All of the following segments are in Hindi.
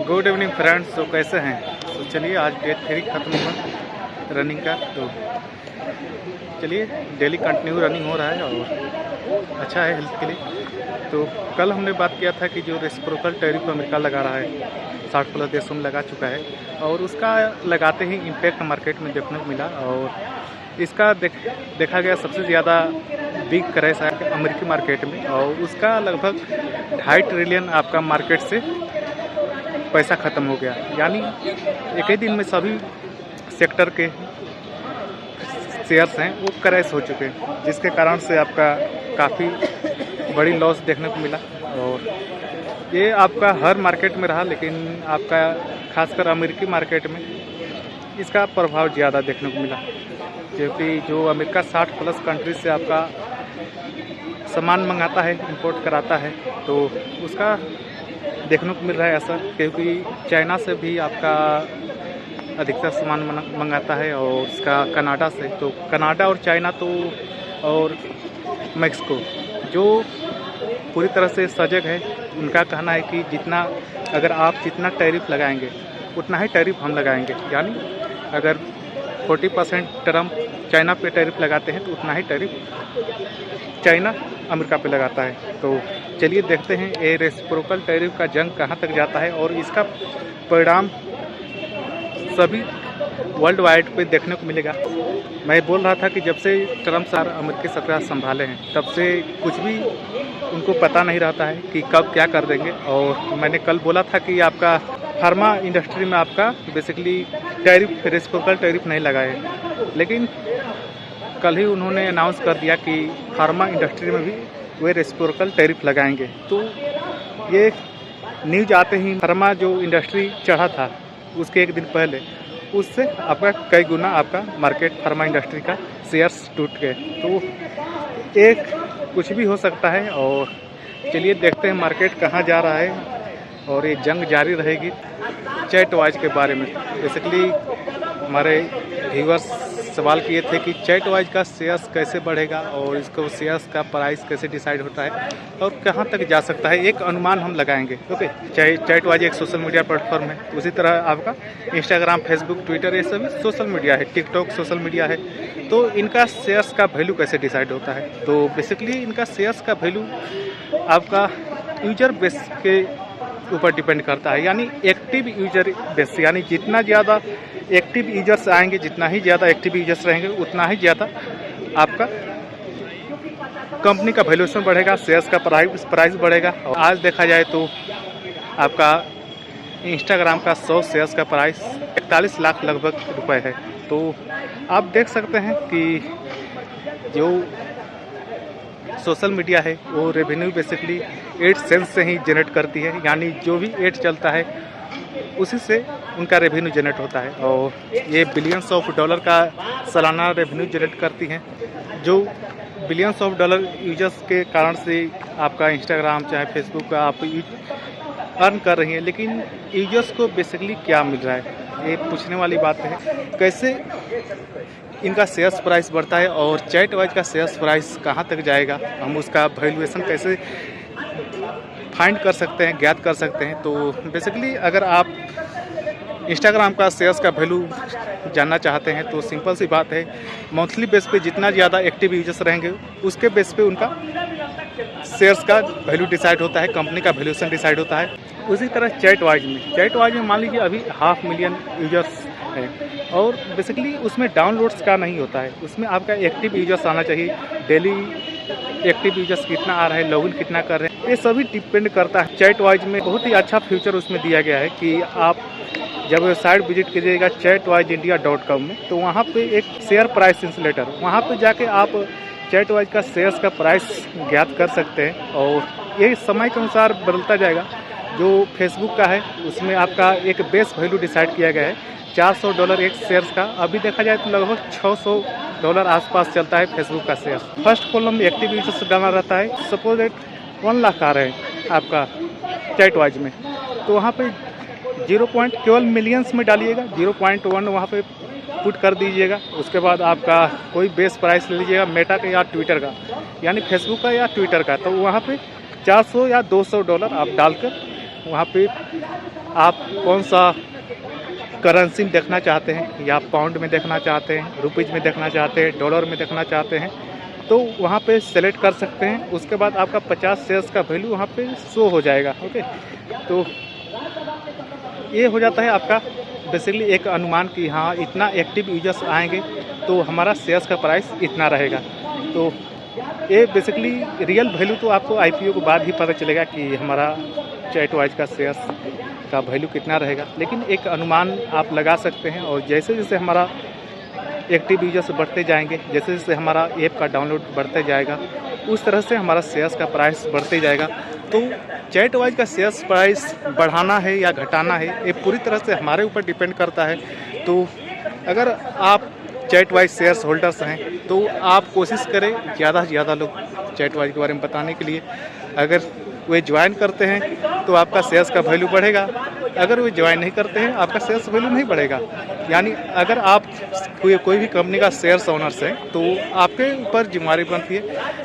Good evening friends. तो कैसे हैं? तो चलिए आज डे 3 ख़त्म हुआ रनिंग का। तो चलिए डेली कंटिन्यू रनिंग हो रहा है और अच्छा है हेल्थ के लिए। तो कल हमने बात किया था कि जो रेसिप्रोकल टैरिफ अमेरिका लगा रहा है 60+ देशों में लगा चुका है और उसका लगाते ही इम्पैक्ट मार्केट में देखने को मिला। और इसका देखा गया सबसे ज़्यादा बिग क्रैश है अमेरिकी मार्केट में और उसका लगभग 2.5 ट्रिलियन आपका मार्केट से पैसा ख़त्म हो गया। यानी एक ही दिन में सभी सेक्टर के शेयर्स हैं वो क्रैश हो चुके हैं, जिसके कारण से आपका काफ़ी बड़ी लॉस देखने को मिला। और ये आपका हर मार्केट में रहा, लेकिन आपका खासकर अमेरिकी मार्केट में इसका प्रभाव ज़्यादा देखने को मिला, क्योंकि जो अमेरिका 60+ कंट्रीज से आपका सामान मंगाता है, इंपोर्ट कराता है, तो उसका देखने को मिल रहा है असर। क्योंकि चाइना से भी आपका अधिकतर सामान मंगाता है और उसका कनाडा से। तो कनाडा और चाइना तो और मैक्सिको जो पूरी तरह से सजग है, उनका कहना है कि जितना टैरिफ लगाएंगे उतना ही टैरिफ हम लगाएंगे। यानी अगर 40% ट्रम्प चाइना पे टैरिफ लगाते हैं तो उतना ही टैरिफ चाइना अमेरिका पे लगाता है। तो चलिए देखते हैं ये रेसिप्रोकल टैरिफ का जंग कहाँ तक जाता है और इसका परिणाम सभी वर्ल्ड वाइड पे देखने को मिलेगा। मैं बोल रहा था कि जब से ट्रम्प सर अमेरिकी सरकार संभाले हैं तब से कुछ भी उनको पता नहीं रहता है कि कब क्या कर देंगे। और मैंने कल बोला था कि आपका फार्मा इंडस्ट्री में आपका बेसिकली टैरिफ रेसिप्रोकल टैरिफ नहीं लगाए, लेकिन कल ही उन्होंने अनाउंस कर दिया कि फार्मा इंडस्ट्री में भी वे रेसिप्रोकल टैरिफ लगाएंगे। तो ये न्यूज आते ही फार्मा जो इंडस्ट्री चढ़ा था उसके एक दिन पहले उससे आपका कई गुना आपका मार्केट फार्मा इंडस्ट्री का शेयर्स टूट गए। तो एक कुछ भी हो सकता है और चलिए देखते हैं मार्केट कहाँ जा रहा है और ये जंग जारी रहेगी। चैटवाइज के बारे में बेसिकली हमारे व्यूअर्स सवाल किए थे कि चैटवाइज का शेयर्स कैसे बढ़ेगा और इसको शेयर्स का प्राइस कैसे डिसाइड होता है और कहां तक जा सकता है, एक अनुमान हम लगाएंगे। ओके, चैटवाइज एक सोशल मीडिया प्लेटफॉर्म है, उसी तरह आपका इंस्टाग्राम, फेसबुक, ट्विटर ये सभी सोशल मीडिया है, टिकटॉक सोशल मीडिया है। तो इनका शेयर्स का वैल्यू कैसे डिसाइड होता है? तो बेसिकली इनका शेयर्स का वैल्यू आपका यूजर बेस के ऊपर डिपेंड करता है। यानी एक्टिव यूजर बेस, यानी जितना ज़्यादा एक्टिव यूजर्स आएंगे, जितना ही ज़्यादा एक्टिव यूजर्स रहेंगे उतना ही ज़्यादा आपका कंपनी का वैल्यूएशन बढ़ेगा, शेयर्स का प्राइस बढ़ेगा। और आज देखा जाए तो आपका इंस्टाग्राम का 100 शेयर्स का प्राइस 41 लाख लगभग रुपए है। तो आप देख सकते हैं कि जो सोशल मीडिया है वो रेवेन्यू बेसिकली एडसेंस से ही जनरेट करती है। यानी जो भी एड चलता है उसी से उनका रेवेन्यू जनरेट होता है और ये बिलियंस ऑफ डॉलर का सालाना रेवेन्यू जनरेट करती हैं, जो बिलियंस ऑफ डॉलर यूजर्स के कारण से आपका इंस्टाग्राम चाहे फेसबुक का आप अर्न कर रही हैं। लेकिन यूजर्स को बेसिकली क्या मिल रहा है, ये पूछने वाली बात है। कैसे इनका शेयर्स प्राइस बढ़ता है और चैटवाइज का शेयर्स प्राइस कहाँ तक जाएगा, हम उसका वैल्यूएशन कैसे फाइंड कर सकते हैं, ज्ञात कर सकते हैं। तो बेसिकली अगर आप इंस्टाग्राम का शेयर्स का वैल्यू जानना चाहते हैं तो सिंपल सी बात है, मंथली बेस पे जितना ज़्यादा एक्टिव यूजर्स रहेंगे उसके बेस पे उनका शेयर्स का वैल्यू डिसाइड होता है, कंपनी का वैल्यूएशन डिसाइड होता है। उसी तरह चैटवाइज में मान लीजिए अभी 500,000 यूजर्स हैं और बेसिकली उसमें डाउनलोड्स का नहीं होता है, उसमें आपका एक्टिव यूजर्स आना चाहिए। डेली एक्टिव यूजर्स कितना आ रहा है, लॉगिन कितना कर रहे हैं, ये सभी डिपेंड करता है। चैटवाइज में बहुत ही अच्छा फीचर उसमें दिया गया है कि आप जब वेबसाइट विजिट कीजिएगा chatwiseindia.com में, तो वहाँ पे एक शेयर प्राइस इंसुलेटर, वहाँ पे जाके आप चैटवाइज का शेयर्स का प्राइस ज्ञात कर सकते हैं और ये समय के अनुसार बदलता जाएगा। जो फेसबुक का है उसमें आपका एक बेस वैल्यू डिसाइड किया गया है $400 एक शेयर्स का। अभी देखा जाए तो लगभग $600 आसपास चलता है फेसबुक का शेयर। फर्स्ट कॉलम में एक्टिव यूजर्स डालना रहता है। सपोज 1 लाख आ रहे हैं आपका चैटवाइज में, तो वहाँ पे 0. केवल मिलियंस में डालिएगा, 0.1 वहाँ पे पुट कर दीजिएगा। उसके बाद आपका कोई बेस प्राइस ले लीजिएगा मेटा का या ट्विटर का, यानी फेसबुक का या ट्विटर का, तो वहाँ पे $400 या $200 आप डालकर वहाँ पे आप कौन सा करेंसी देखना चाहते हैं, या पाउंड में देखना चाहते हैं, रुपीज़ में देखना चाहते हैं, डॉलर में देखना चाहते हैं, तो वहाँ पे सेलेक्ट कर सकते हैं। उसके बाद आपका 50 शेयर्स का वैल्यू वहाँ पे शो हो जाएगा। ओके, तो ये हो जाता है आपका बेसिकली एक अनुमान कि हाँ इतना एक्टिव यूजर्स आएंगे तो हमारा शेयर्स का प्राइस इतना रहेगा। तो ये बेसिकली रियल वैल्यू तो आपको आईपीओ के बाद ही पता चलेगा कि हमारा चैटवाइज का शेयर्स का वैल्यू कितना रहेगा, लेकिन एक अनुमान आप लगा सकते हैं। और जैसे जैसे हमारा एक्टिव यूजर्स बढ़ते जाएंगे, जैसे जैसे हमारा ऐप का डाउनलोड बढ़ते जाएगा, उस तरह से हमारा शेयर्स का प्राइस बढ़ते जाएगा। तो चैटवाइज का शेयर्स प्राइस बढ़ाना है या घटाना है, ये पूरी तरह से हमारे ऊपर डिपेंड करता है। तो अगर आप चैटवाइज शेयर्स होल्डर्स हैं तो आप कोशिश करें ज़्यादा से ज़्यादा लोग चैटवाइज के बारे में बताने के लिए। अगर वे ज्वाइन करते हैं तो आपका शेयर्स का वैल्यू बढ़ेगा, अगर वे ज्वाइन नहीं करते हैं आपका शेयर्स वैल्यू नहीं बढ़ेगा। यानी अगर आप कोई भी कंपनी का शेयर्स ओनर्स हैं तो आपके ऊपर जिम्मेदारी बनती है,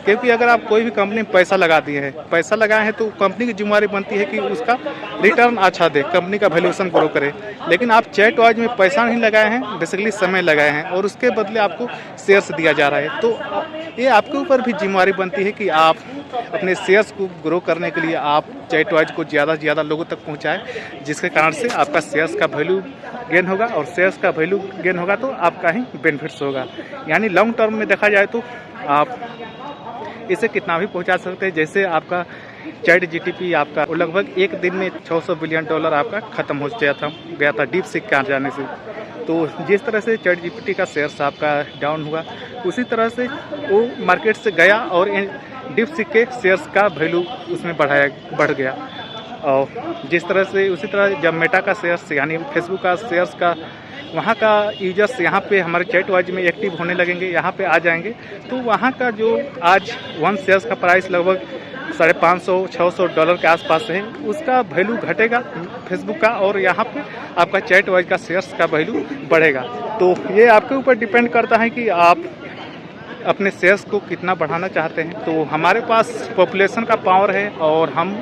क्योंकि अगर आप कोई भी कंपनी में पैसा लगा दिए हैं, पैसा लगाए हैं, तो कंपनी की जिम्मेदारी बनती है कि उसका रिटर्न अच्छा दे, कंपनी का वैल्यूएशन ग्रो करे। लेकिन आप चैटवाइज में पैसा नहीं लगाए हैं, बेसिकली समय लगाए हैं, और उसके बदले आपको शेयर्स दिया जा रहा है। तो ये आपके ऊपर भी जिम्मेदारी बनती है कि आप अपने शेयर्स को ग्रो करने के लिए आप चैटवाइज को ज़्यादा से ज़्यादा लोगों तक पहुंचाएं, जिसके कारण से आपका शेयर्स का वैल्यू गेन होगा, और शेयर्स का वैल्यू गेन होगा तो आपका ही बेनिफिट्स होगा। यानी लॉन्ग टर्म में देखा जाए तो आप इसे कितना भी पहुंचा सकते हैं। जैसे आपका चैट जीटीपी आपका लगभग एक दिन में $600 बिलियन आपका ख़त्म हो गया था डीप सीक के आ जाने से। तो जिस तरह से चैट जीपीटी का शेयर्स आपका डाउन हुआ, उसी तरह से वो मार्केट से गया और डीप सीक के शेयर्स का वैल्यू उसमें बढ़ गया। और जिस तरह से उसी तरह जब मेटा का शेयर्स यानी फेसबुक का शेयर्स का वहाँ का यूजर्स यहाँ पे हमारे चैटवाइज में एक्टिव होने लगेंगे, यहाँ पे आ जाएंगे, तो वहाँ का जो आज वन शेयर्स का प्राइस लगभग $550-600 के आसपास है, उसका वैल्यू घटेगा फेसबुक का, और यहाँ पे आपका चैटवाइज का शेयर्स का वैल्यू बढ़ेगा। तो ये आपके ऊपर डिपेंड करता है कि आप अपने शेयर्स को कितना बढ़ाना चाहते हैं। तो हमारे पास पॉपुलेशन का पावर है और हम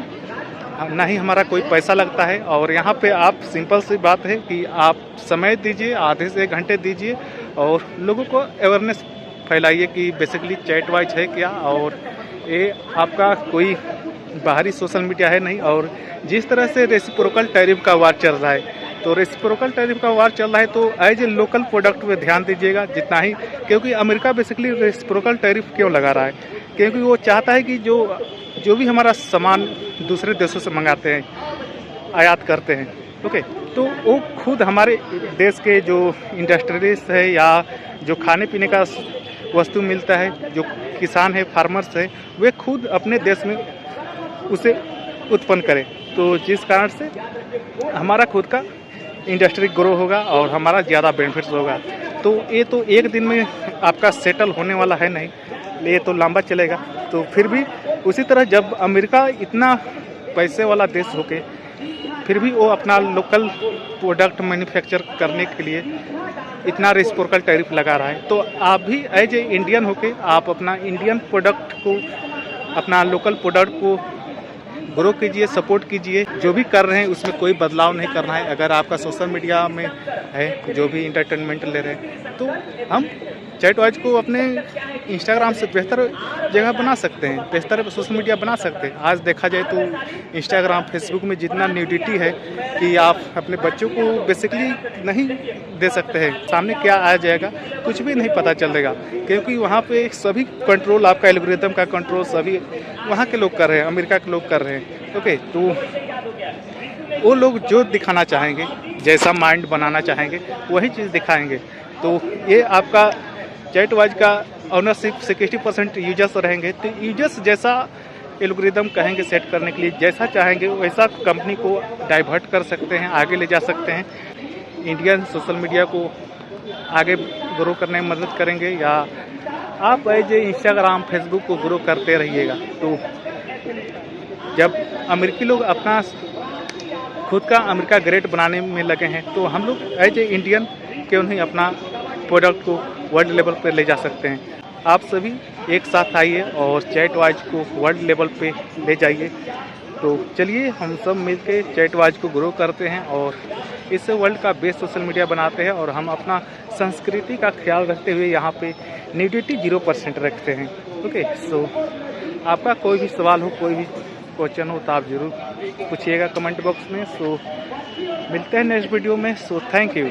ना ही हमारा कोई पैसा लगता है, और यहाँ पे आप सिंपल सी बात है कि आप समय दीजिए, आधे से 1 घंटे दीजिए, और लोगों को अवेयरनेस फैलाइए कि बेसिकली चैटवाइज है क्या, और ये आपका कोई बाहरी सोशल मीडिया है नहीं। और जिस तरह से रेसिप्रोकल टैरिफ का वार चल रहा है, तो रेसिप्रोकल टैरिफ का वार चल रहा है, तो एज ए लोकल प्रोडक्ट पे ध्यान दीजिएगा जितना ही, क्योंकि अमेरिका बेसिकली रेसिप्रोकल टैरिफ क्यों लगा रहा है, क्योंकि वो चाहता है कि जो भी हमारा सामान दूसरे देशों से मंगाते हैं, आयात करते हैं, ओके, तो वो खुद हमारे देश के जो इंडस्ट्रीज है या जो खाने पीने का वस्तु मिलता है, जो किसान है, फार्मर्स है, वे खुद अपने देश में उसे उत्पन्न करें। तो जिस कारण से हमारा खुद का इंडस्ट्री ग्रो होगा और हमारा ज़्यादा बेनिफिट्स होगा। तो ये तो एक दिन में आपका सेटल होने वाला है नहीं, ये तो लंबा चलेगा। तो फिर भी उसी तरह जब अमेरिका इतना पैसे वाला देश होके फिर भी वो अपना लोकल प्रोडक्ट मैन्युफैक्चर करने के लिए इतना रेसिप्रोकल टैरिफ लगा रहा है, तो आप भी एज ए इंडियन होके आप अपना इंडियन प्रोडक्ट को, अपना लोकल प्रोडक्ट को ग्रो कीजिए, सपोर्ट कीजिए। जो भी कर रहे हैं उसमें कोई बदलाव नहीं करना है। अगर आपका सोशल मीडिया में है, जो भी इंटरटेनमेंट ले रहे हैं, तो हम चैटवाइज को अपने इंस्टाग्राम से बेहतर जगह बना सकते हैं, बेहतर सोशल मीडिया बना सकते हैं। आज देखा जाए तो इंस्टाग्राम, फेसबुक में जितना न्यूडिटी है कि आप अपने बच्चों को बेसिकली नहीं दे सकते हैं, सामने क्या आ जाएगा कुछ भी नहीं पता चलेगा, क्योंकि वहाँ पे सभी कंट्रोल, आपका एल्गोरिथम का कंट्रोल सभी वहाँ के लोग कर रहे हैं, अमेरिका के लोग कर रहे हैं। ओके, तो वो लोग जो दिखाना चाहेंगे, जैसा माइंड बनाना चाहेंगे, वही चीज़ दिखाएंगे। तो ये आपका चैटवाइज का ऑनरशिप 60% यूजर्स रहेंगे, तो यूजर्स जैसा एल्गोरिथम कहेंगे सेट करने के लिए, जैसा चाहेंगे वैसा कंपनी को डाइवर्ट कर सकते हैं, आगे ले जा सकते हैं। इंडियन सोशल मीडिया को आगे ग्रो करने में मदद करेंगे, या आप एज इंस्टाग्राम, फेसबुक को ग्रो करते रहिएगा। तो जब अमेरिकी लोग अपना खुद का अमेरिका ग्रेट बनाने में लगे हैं, तो हम लोग एज ए इंडियन क्यों नहीं अपना प्रोडक्ट को वर्ल्ड लेवल पर ले जा सकते हैं। आप सभी एक साथ आइए और चैटवाइज को वर्ल्ड लेवल पे ले जाइए। तो चलिए हम सब मिलके चैटवाज को ग्रो करते हैं और इस वर्ल्ड का बेस्ट सोशल मीडिया बनाते हैं और हम अपना संस्कृति का ख्याल रखते हुए यहाँ पे न्यूडिटी 0% रखते हैं। ओके, सो आपका कोई भी सवाल हो, कोई भी क्वेश्चन हो तो आप ज़रूर पूछिएगा कमेंट बॉक्स में। सो मिलते हैं नेक्स्ट वीडियो में। So thank you.